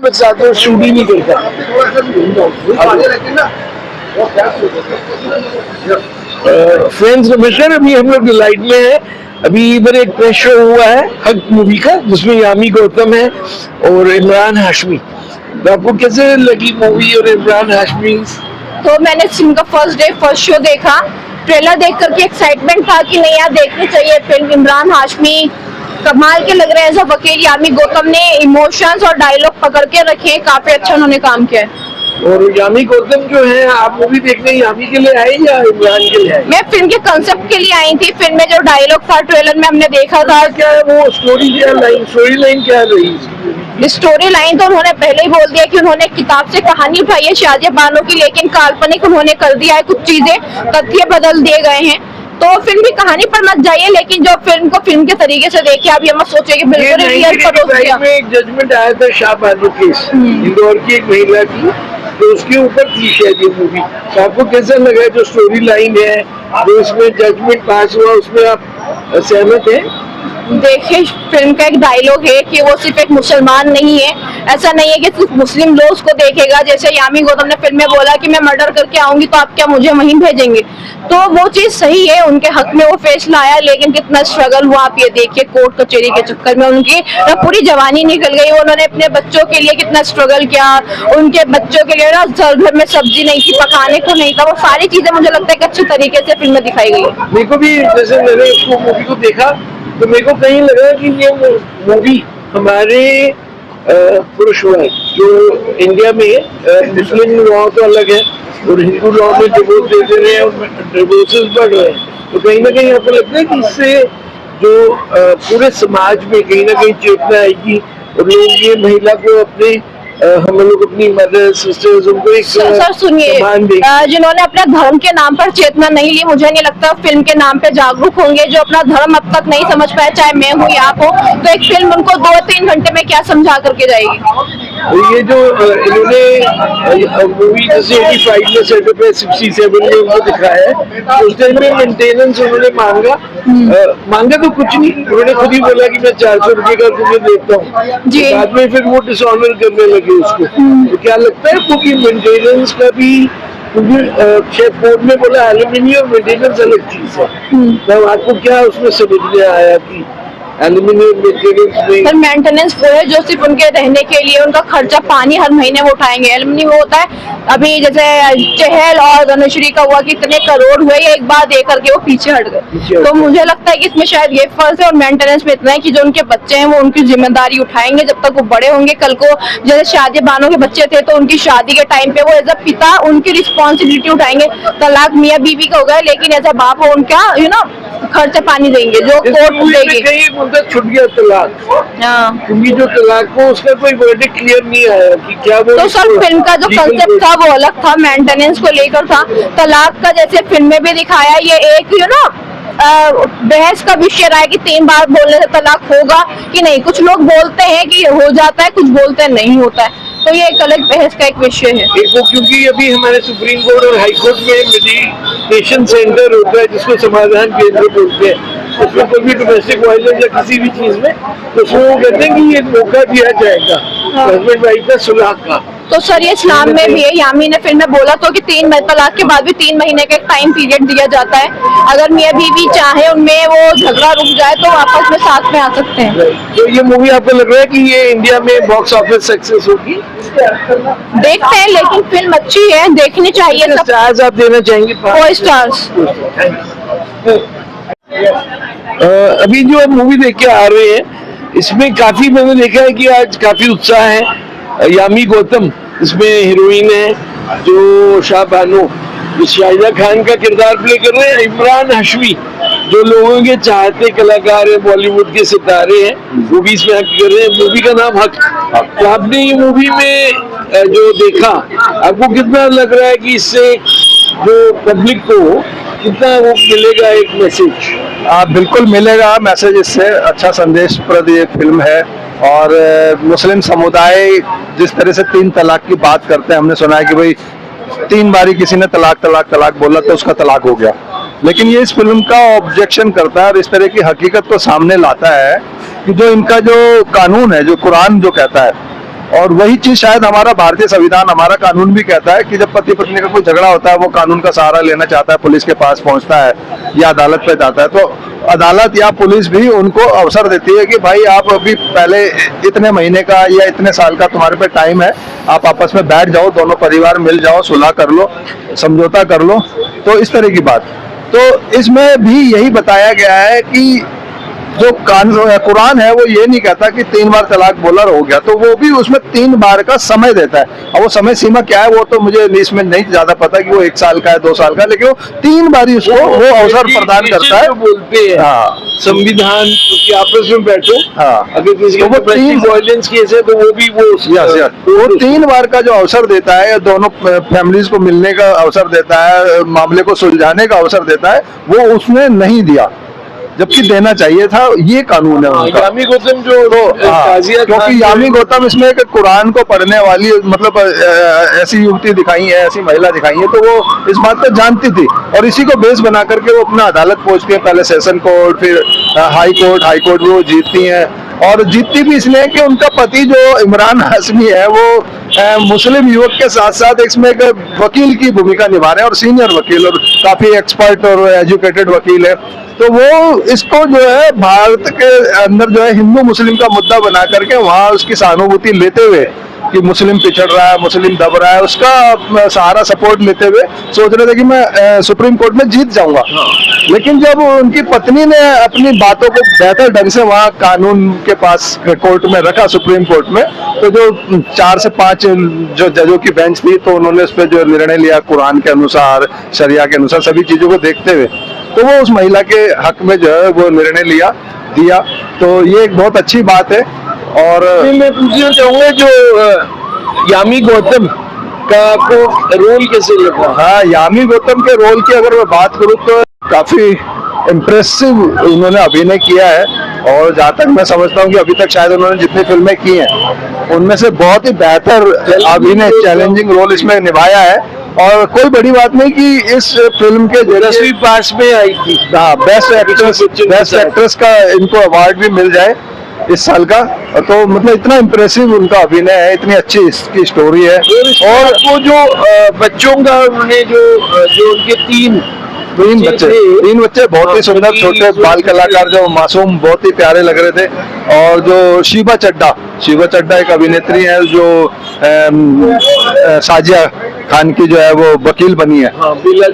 मैं चाहता हूँ शूट ही नहीं करता। फ्रेंड्स नमस्कार, अभी हम लोग लाइट में है। अभी इधर एक प्रेस शो हुआ है हक मूवी का, जिसमें यामी गौतम है और इमरान हाशमी। तो आपको कैसे लगी मूवी और इमरान हाशमी? तो मैंने फिल्म का फर्स्ट डे फर्स्ट शो देखा। ट्रेलर देख करके एक्साइटमेंट था कि नहीं यार देखनी चाहिए फिल्म। इमरान हाशमी कमाल के लग रहे हैं एज अ वकील। यामी गौतम ने इमोशंस और डायलॉग पकड़ के रखे, काफी अच्छा उन्होंने काम किया है। और यामी गौतम जो है, आप मूवी देखने यामी के लिए आए या इमरान के लिए आए? मैं फिल्म के कंसेप्ट के लिए आई थी। फिल्म में जो डायलॉग था ट्रेलर में हमने देखा था। क्या वो स्टोरी लाइन क्या रही? स्टोरी लाइन तो उन्होंने पहले ही बोल दिया कि उन्होंने किताब से कहानी उठाई है शाहजहां बानो की, लेकिन काल्पनिक उन्होंने कर दिया है। कुछ चीजें तथ्य बदल दिए गए हैं। तो फिल्म की कहानी पर मत जाइए, लेकिन जो फिल्म को फिल्म के तरीके से देखिए। आप ये मत सोचिए कि बिल्कुल रियल पर एक जजमेंट आया था शाह बानो केस, इंदौर की एक महिला की, तो उसके ऊपर थी शायद ये मूवी। तो आपको कैसा लगा जो स्टोरी लाइन है, जो इसमें जजमेंट पास हुआ, उसमें आप सहमत हैं? देखिए, फिल्म का एक डायलॉग है कि वो सिर्फ एक मुसलमान नहीं है। ऐसा नहीं है कि सिर्फ मुस्लिम लोग उसको देखेगा। जैसे यामी गौतम ने फिल्म में बोला कि मैं मर्डर करके आऊंगी तो आप क्या मुझे वहीं भेजेंगे, तो वो चीज सही है। उनके हक में वो फैसला आया, लेकिन कितना स्ट्रगल हुआ आप ये देखिए। कोर्ट कचहरी के चक्कर में उनकी पूरी जवानी निकल गई। उन्होंने अपने बच्चों के लिए कितना स्ट्रगल किया। उनके बच्चों के लिए ना घर में सब्जी नहीं थी, पकाने को नहीं था। वो सारी चीजें मुझे लगता है कि अच्छे तरीके से फिल्म में दिखाई गई है। मेरे को भी, जैसे मैंने उसको मूवी को देखा तो मेरे को कहीं लगा कि ये मूवी हमारे पुरुष वर्ग जो इंडिया में मुस्लिम लॉ तो अलग है और हिंदू लॉ में डिवोर्स दे रहे हैं और डिवोर्सेस बढ़ रहे हैं। तो कहीं ना कहीं आपको लगता है कि इससे जो पूरे समाज में कहीं ना कहीं चेतना आएगी और लोग ये महिला को अपने हम लोग अपनी मदर सिस्टर्स उनको एक सर सुनिए, जिन्होंने अपने धर्म के नाम पर चेतना नहीं ली, मुझे नहीं लगता फिल्म के नाम पे जागरूक होंगे। जो अपना धर्म अब तक नहीं समझ पाए, चाहे मैं हूँ या आप हो, तो एक फिल्म उनको 2-3 घंटे में क्या समझा करके जाएगी। ये जो इन्होंने मूवी जैसे 85 में सेटअप है, 67 में उनको दिखाया है, उस टाइम में मेंटेनेंस उन्होंने मांगा तो कुछ नहीं। उन्होंने खुद ही बोला कि मैं 400 रुपए का तुम्हें देता हूँ। बाद में फिर वो डिसऑनर करने लगे उसको। तो क्या लगता है आपको कि मेंटेनेंस का भी, क्योंकि कोर्ट में बोला एल्यूमिनियम मेंटेनेंस अलग चीज है, तो आपको क्या उसमें समझ में आया कि एल्यूमिनियम मेंटेनेंस वो है जो सिर्फ उनके रहने के लिए, उनका खर्चा पानी हर महीने वो उठाएंगे। एल्यूमिनियम वो होता है, अभी जैसे चहल और धनुश्री का हुआ कि इतने करोड़ हुए, एक बार दे करके वो पीछे हट गए। तो मुझे लगता है कि इसमें शायद ये फर्ज है। और मेंटेनेंस में इतना है कि जो उनके बच्चे हैं वो उनकी जिम्मेदारी उठाएंगे जब तक वो बड़े होंगे। कल को जैसे शाहजहां बानो के बच्चे थे तो उनकी शादी के टाइम पे वो एज अ पिता उनकी रिस्पॉन्सिबिलिटी उठाएंगे। तलाक मियाँ बीवी का होगा, लेकिन एज अ बाप वो उनका खर्चा पानी देंगे जो कोर्ट देगी। छूट गया तलाक, क्योंकि जो तलाक को उसका कोई वर्डिक्ट क्लियर नहीं आया कि क्या वो। तो सर फिल्म का जो कंसेप्ट था वो अलग था, मेंटेनेंस को लेकर था। तलाक का जैसे फिल्म में भी दिखाया, ये एक बहस का विषय रहा है कि 3 बार बोलने से तलाक होगा कि नहीं। कुछ लोग बोलते हैं कि हो जाता है, कुछ बोलते हैं नहीं होता है। तो ये एक अलग बहस का एक विषय है। एक वो, क्योंकि अभी हमारे सुप्रीम कोर्ट और हाई कोर्ट में मेडिटेशन सेंटर होता है जिसको समाधान केंद्र बोलते हैं। उसमें कोई भी डोमेस्टिक वायलेंस या किसी भी चीज में, तो उसमें वो कहते हैं कि ये मौका दिया जाएगा हस्बैंड वाइफ का सुलह का। तो सर ये इस्लाम में भी है। यामी ने फिल्म में बोला तो कि 3 तलाक के बाद भी 3 महीने का एक टाइम पीरियड दिया जाता है। अगर मियाँ बीवी चाहे उनमें वो झगड़ा रुक जाए तो आपस में साथ में आ सकते हैं। तो ये मूवी आपको लग रहा है कि ये इंडिया में बॉक्स ऑफिस सक्सेस होगी? देखते हैं, लेकिन फिल्म अच्छी है, देखनी चाहिए। स्टार्स आप देना चाहेंगे? 4 स्टार्स। अभी जो मूवी देख के आ रहे हैं, इसमें काफी मैंने देखा है कि आज काफी उत्साह है। यामी गौतम इसमें हीरोइन है, जो शाह बानो जो शाहिदा खान का किरदार प्ले कर रहे हैं। इमरान हाशमी जो लोगों के चाहते कलाकार है, बॉलीवुड के सितारे हैं, वो भी इसमें हक कर रहे हैं। मूवी का नाम हक। तो आपने ये मूवी में जो देखा, आपको कितना लग रहा है कि इससे जो पब्लिक को कितना वो मिलेगा एक मैसेज? बिल्कुल मिलेगा मैसेज। इससे अच्छा संदेश प्रद ये फिल्म है। और मुस्लिम समुदाय जिस तरह से 3 तलाक की बात करते हैं, हमने सुना है कि भाई 3 बारी किसी ने तलाक बोला तो उसका तलाक हो गया, लेकिन ये इस फिल्म का ऑब्जेक्शन करता है और इस तरह की हकीकत को सामने लाता है कि जो इनका जो कानून है, जो कुरान जो कहता है और वही चीज शायद हमारा भारतीय संविधान, हमारा कानून भी कहता है कि जब पति पत्नी का कोई झगड़ा होता है, वो कानून का सहारा लेना चाहता है, पुलिस के पास पहुंचता है या अदालत पे जाता है, तो अदालत या पुलिस भी उनको अवसर देती है कि भाई आप अभी पहले इतने महीने का या इतने साल का तुम्हारे पे टाइम है, आप आपस में बैठ जाओ, दोनों परिवार मिल जाओ, सुलह कर लो, समझौता कर लो। तो इस तरह की बात, तो इसमें भी यही बताया गया है कि जो कुरान है वो ये नहीं कहता कि 3 बार तलाक बोला हो गया, तो वो भी उसमें 3 बार का समय देता है। अब वो समय सीमा क्या है वो तो मुझे इसमें नहीं ज्यादा पता कि वो 1 साल का है, 2 साल का, लेकिन वो 3 बार ही उसको वो अवसर प्रदान करता है। बोलते हैं हाँ, संविधान कि आपस में बैठो, हाँ, अगर किसी तो वो को 3 वायलेंस केस है तो वो भी वो 3 बार का जो अवसर देता है, दोनों फैमिलीज को मिलने का अवसर देता है, मामले को सुलझाने का अवसर देता है, वो उसने नहीं दिया, जबकि देना चाहिए था। ये कानून है उनका। यामी गौतम जो क्योंकि यामी गौतम इसमें एक कुरान को पढ़ने वाली, मतलब ऐसी युवती दिखाई है, ऐसी महिला दिखाई है, तो वो इस बात को जानती थी और इसी को बेस बना करके वो अपना अदालत पहुंचती है, पहले सेशन कोर्ट, फिर हाई कोर्ट वो जीतती हैं। और जीतती भी इसलिए कि उनका पति जो इमरान हाशमी है वो मुस्लिम युवक के साथ साथ इसमें एक वकील की भूमिका निभा रहे हैं, और सीनियर वकील और काफी एक्सपर्ट और एजुकेटेड वकील है। तो वो इसको जो है भारत के अंदर जो है हिंदू मुस्लिम का मुद्दा बना करके वहाँ उसकी सहानुभूति लेते हुए कि मुस्लिम पिछड़ रहा है, मुस्लिम दब रहा है, उसका सहारा सपोर्ट लेते हुए सोच रहे थे कि मैं सुप्रीम कोर्ट में जीत जाऊंगा। लेकिन जब उनकी पत्नी ने अपनी बातों को बेहतर ढंग से वहाँ कानून के पास कोर्ट में रखा, सुप्रीम कोर्ट में, तो जो 4 से 5 जो जजों की बेंच थी, तो उन्होंने उस पर जो निर्णय लिया कुरान के अनुसार, शरिया के अनुसार, सभी चीजों को देखते हुए, तो वो उस महिला के हक में जो है वो निर्णय दिया। तो ये एक बहुत अच्छी बात है। और मैं पूछना चाहूंगा जो यामी गौतम का आपको रोल कैसे लगा? हाँ, यामी गौतम के रोल की अगर मैं बात करूँ तो काफी इम्प्रेसिव उन्होंने अभिनय किया है, और जहाँ तक मैं समझता हूँ कि अभी तक शायद उन्होंने जितनी फिल्में की हैं उनमें से बहुत ही बेहतर अभिनय, चैलेंजिंग रोल इसमें निभाया है। और कोई बड़ी बात नहीं कि इस फिल्म के 10वीं पास में आई थी। हाँ, बेस्ट एक्ट्रेस का इनको अवार्ड भी मिल जाए इस साल का, तो मतलब इतना इम्प्रेसिव उनका अभिनय है, इतनी अच्छी इसकी स्टोरी है। और वो जो बच्चों का उन्होंने जो उनके तीन बच्चे बहुत ही सुंदर छोटे बाल कलाकार, जो मासूम बहुत ही प्यारे लग रहे थे। और जो शिवा चड्ढा एक अभिनेत्री है जो साजिया खान की जो है वो वकील बनी है। बेला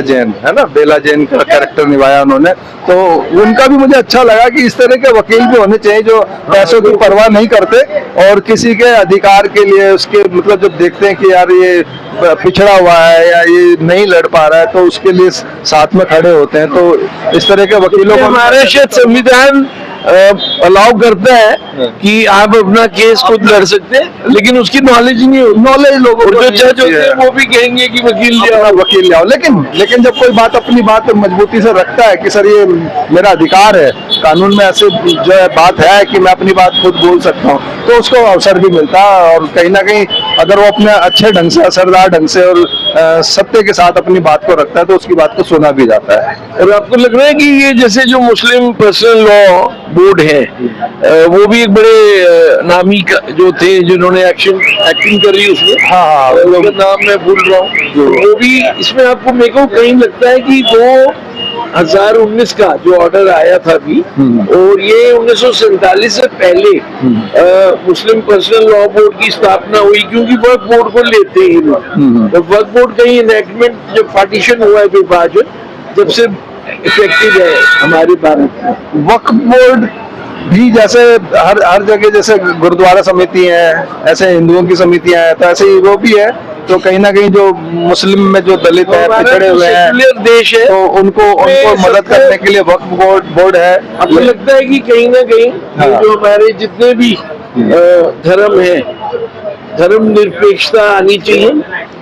जैन है ना, बेला जैन का कैरेक्टर निभाया उन्होंने। तो उनका भी मुझे अच्छा लगा कि इस तरह के वकील भी होने चाहिए जो पैसों की परवाह नहीं करते और किसी के अधिकार के लिए उसके, मतलब जब देखते हैं कि यार ये पिछड़ा हुआ है या ये नहीं लड़ पा रहा है, तो उसके लिए साथ में खड़े होते हैं। तो इस तरह के वकीलों को हमारे शायद संविधान अलाउ करता है कि आप अपना केस खुद लड़ सकते हैं, लेकिन उसकी नॉलेज नहीं होती। नॉलेज लोगों को जो जज होते हैं वो भी कहेंगे कि वकील ले आओ, लेकिन जब कोई बात अपनी बात मजबूती से रखता है कि सर ये मेरा अधिकार है, कानून में ऐसे जो है बात है कि मैं अपनी बात खुद बोल सकता हूँ, तो उसको अवसर भी मिलता है। और कहीं ना कहीं अगर वो अपने अच्छे ढंग से, असरदार ढंग से और सत्य के साथ अपनी बात को रखता है, तो उसकी बात को सुना भी जाता है। और आपको लग रहा है कि ये जैसे जो मुस्लिम पर्सनल लॉ बोर्ड है, वो भी एक बड़े नामी जो थे जिन्होंने एक्टिंग करी उसमें, हाँ, उनका नाम मैं भूल रहा हूँ, वो भी इसमें आपको मेरे को कहीं लगता है कि 2019 का जो ऑर्डर आया था अभी, और ये 1947 से पहले मुस्लिम पर्सनल लॉ बोर्ड की स्थापना हुई, क्योंकि वक्फ बोर्ड को लेते हैं लोग। तो वक्फ बोर्ड का इनेक्टमेंट जब पार्टीशन हुआ है विभाजन, जब से इफेक्टिव है हमारे भारत में। वक्फ बोर्ड भी जैसे हर जगह जैसे गुरुद्वारा समिति है, ऐसे हिंदुओं की समितियां हैं, तो ऐसे ही वो भी है। तो कहीं ना कहीं जो मुस्लिम में जो दलित है, पिछड़े हुए हैं देश है, तो उनको मदद करने के लिए वक्फ बोर्ड है। आपको लगता है कि कहीं ना कहीं जो हमारे जितने भी धर्म है, धर्म निरपेक्षता आनी चाहिए,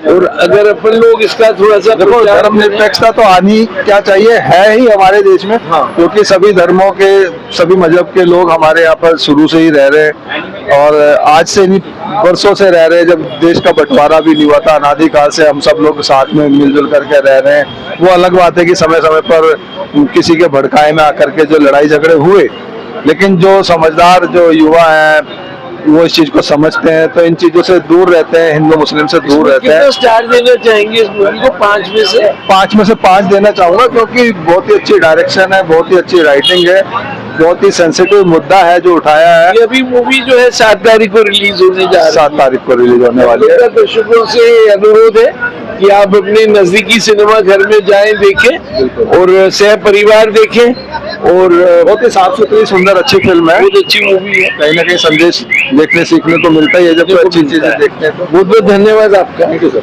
और अगर अपन लोग इसका थोड़ा सा देखो, धर्म निरपेक्षता तो आनी क्या चाहिए, है ही हमारे देश में, क्योंकि सभी धर्मों के, सभी मजहब के लोग हमारे यहाँ पर शुरू से ही रह रहे हैं, और आज से नहीं वर्षों से रह रहे हैं। जब देश का बंटवारा भी नहीं हुआ था, अनादिकाल से हम सब लोग साथ में मिलजुल करके रह रहे हैं। वो अलग बात है कि समय समय पर किसी के भड़काए में आकर के जो लड़ाई झगड़े हुए, लेकिन जो समझदार जो युवा हैं, वो इस चीज को समझते हैं, तो इन चीजों से दूर रहते हैं, हिंदू मुस्लिम से दूर रहते हैं। कितना स्टार देना चाहेंगे इस मूवी को 5 में से? 5 में से 5 देना चाहूंगा, क्योंकि बहुत ही अच्छी डायरेक्शन है, बहुत ही अच्छी राइटिंग है, बहुत ही सेंसिटिव मुद्दा है जो उठाया है। ये अभी मूवी जो है 7 तारीख को रिलीज होने जा रही है। 7 तारीख को रिलीज होने वाली है। दर्शकों से अनुरोध है कि आप अपने नजदीकी सिनेमा घर में जाएं, देखें और सह परिवार देखें। और बहुत ही साफ सुथरी सुंदर अच्छी फिल्म है, बहुत अच्छी मूवी है। कहीं ना कहीं संदेश देखने सीखने को मिलता ही है जब कोई अच्छी चीजें देखते हैं तो। बहुत बहुत धन्यवाद आपका। Thank you sir.